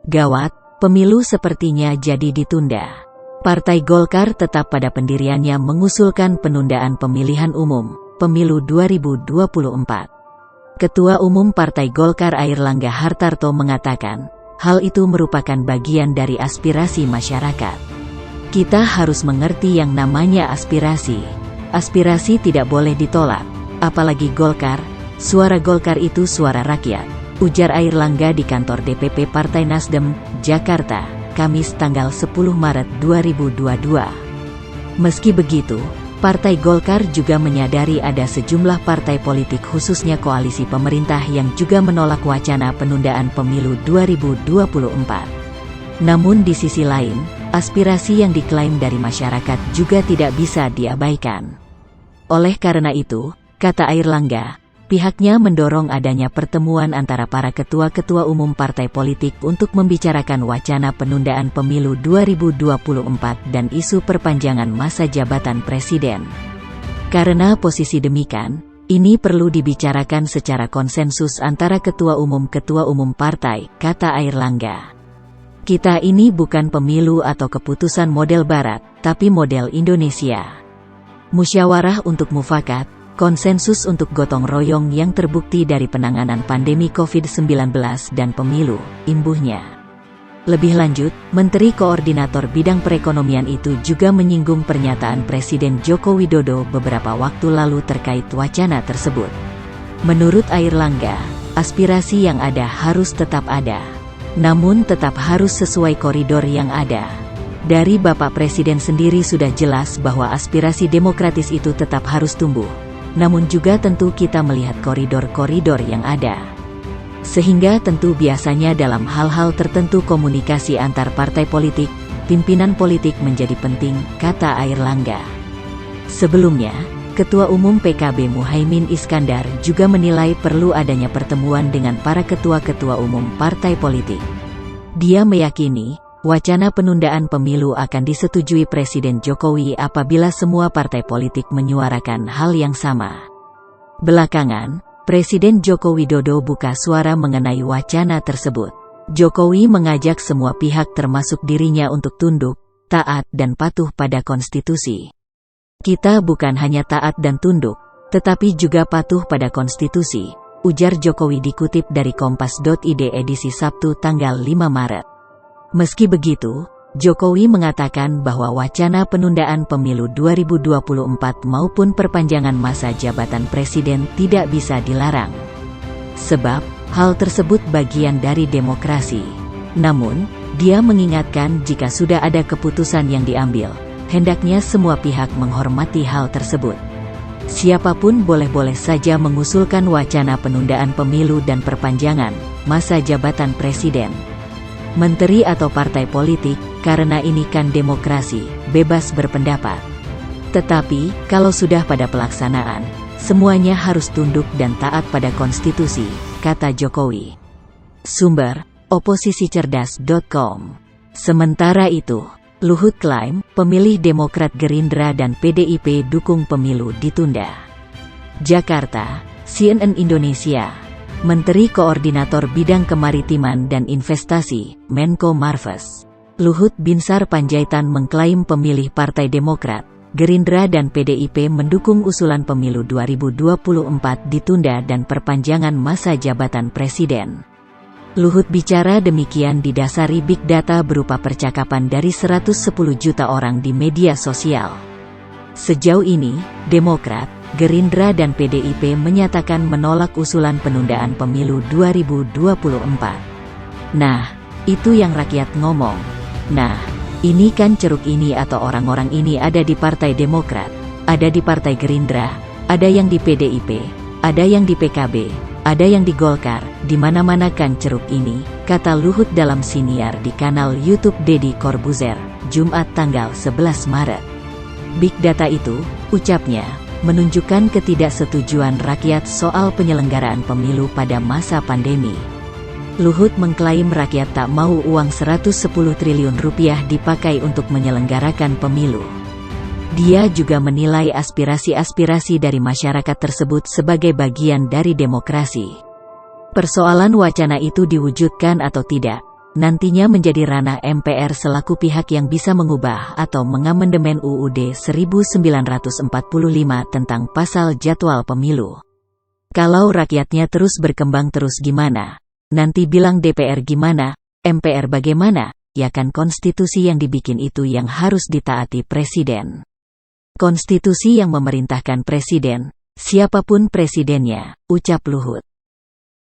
Gawat, pemilu sepertinya jadi ditunda. Partai Golkar tetap pada pendiriannya mengusulkan penundaan pemilihan umum, pemilu 2024. Ketua Umum Partai Golkar Airlangga Hartarto mengatakan, hal itu merupakan bagian dari aspirasi masyarakat. Kita harus mengerti yang namanya aspirasi. Aspirasi tidak boleh ditolak, apalagi Golkar, suara Golkar itu suara rakyat. Ujar Airlangga di kantor DPP Partai Nasdem, Jakarta, Kamis tanggal 10 Maret 2022. Meski begitu, Partai Golkar juga menyadari ada sejumlah partai politik khususnya koalisi pemerintah yang juga menolak wacana penundaan pemilu 2024. Namun di sisi lain, aspirasi yang diklaim dari masyarakat juga tidak bisa diabaikan. Oleh karena itu, kata Airlangga, pihaknya mendorong adanya pertemuan antara para ketua-ketua umum partai politik untuk membicarakan wacana penundaan pemilu 2024 dan isu perpanjangan masa jabatan presiden. Karena posisi demikian, ini perlu dibicarakan secara konsensus antara ketua umum partai, kata Airlangga. Kita ini bukan pemilu atau keputusan model barat, tapi model Indonesia. Musyawarah untuk mufakat, konsensus untuk gotong royong yang terbukti dari penanganan pandemi COVID-19 dan pemilu, imbuhnya. Lebih lanjut, Menteri Koordinator Bidang Perekonomian itu juga menyinggung pernyataan Presiden Joko Widodo beberapa waktu lalu terkait wacana tersebut. Menurut Airlangga, aspirasi yang ada harus tetap ada. Namun tetap harus sesuai koridor yang ada. Dari Bapak Presiden sendiri sudah jelas bahwa aspirasi demokratis itu tetap harus tumbuh. Namun juga tentu kita melihat koridor-koridor yang ada. Sehingga tentu biasanya dalam hal-hal tertentu komunikasi antar partai politik, pimpinan politik menjadi penting, kata Airlangga. Sebelumnya, Ketua Umum PKB Muhaimin Iskandar juga menilai perlu adanya pertemuan dengan para ketua-ketua umum partai politik. Dia meyakini, wacana penundaan pemilu akan disetujui Presiden Jokowi apabila semua partai politik menyuarakan hal yang sama. Belakangan, Presiden Joko Widodo buka suara mengenai wacana tersebut. Jokowi mengajak semua pihak termasuk dirinya untuk tunduk, taat dan patuh pada konstitusi. Kita bukan hanya taat dan tunduk, tetapi juga patuh pada konstitusi, ujar Jokowi dikutip dari Kompas.id edisi Sabtu tanggal 5 Maret. Meski begitu, Jokowi mengatakan bahwa wacana penundaan pemilu 2024 maupun perpanjangan masa jabatan presiden tidak bisa dilarang. Sebab, hal tersebut bagian dari demokrasi. Namun, dia mengingatkan jika sudah ada keputusan yang diambil, hendaknya semua pihak menghormati hal tersebut. Siapapun boleh-boleh saja mengusulkan wacana penundaan pemilu dan perpanjangan masa jabatan presiden, menteri atau partai politik, karena ini kan demokrasi, bebas berpendapat. Tetapi, kalau sudah pada pelaksanaan, semuanya harus tunduk dan taat pada konstitusi, kata Jokowi. Sumber, oposisicerdas.com. Sementara itu, Luhut klaim, pemilih Demokrat Gerindra dan PDIP dukung pemilu ditunda. Jakarta, CNN Indonesia. Menteri Koordinator Bidang Kemaritiman dan Investasi, Menko Marves, Luhut Binsar Panjaitan mengklaim pemilih Partai Demokrat, Gerindra dan PDIP mendukung usulan pemilu 2024 ditunda dan perpanjangan masa jabatan presiden. Luhut bicara demikian didasari big data berupa percakapan dari 110 juta orang di media sosial. Sejauh ini, Demokrat, Gerindra dan PDIP menyatakan menolak usulan penundaan pemilu 2024. Nah, itu yang rakyat ngomong. Nah, ini kan ceruk ini atau orang-orang ini ada di Partai Demokrat, ada di Partai Gerindra, ada yang di PDIP, ada yang di PKB, ada yang di Golkar, di mana-mana kan ceruk ini, kata Luhut dalam siniar di kanal YouTube Deddy Corbuzier, Jumat tanggal 11 Maret. Big data itu, ucapnya, menunjukkan ketidaksetujuan rakyat soal penyelenggaraan pemilu pada masa pandemi. Luhut mengklaim rakyat tak mau uang 110 triliun rupiah dipakai untuk menyelenggarakan pemilu. Dia juga menilai aspirasi-aspirasi dari masyarakat tersebut sebagai bagian dari demokrasi. Persoalan wacana itu diwujudkan atau tidak, nantinya menjadi ranah MPR selaku pihak yang bisa mengubah atau mengamandemen UUD 1945 tentang pasal jadwal pemilu. Kalau rakyatnya terus berkembang terus gimana? Nanti bilang DPR gimana, MPR bagaimana? Ya kan konstitusi yang dibikin itu yang harus ditaati presiden. Konstitusi yang memerintahkan presiden, siapapun presidennya, ucap Luhut.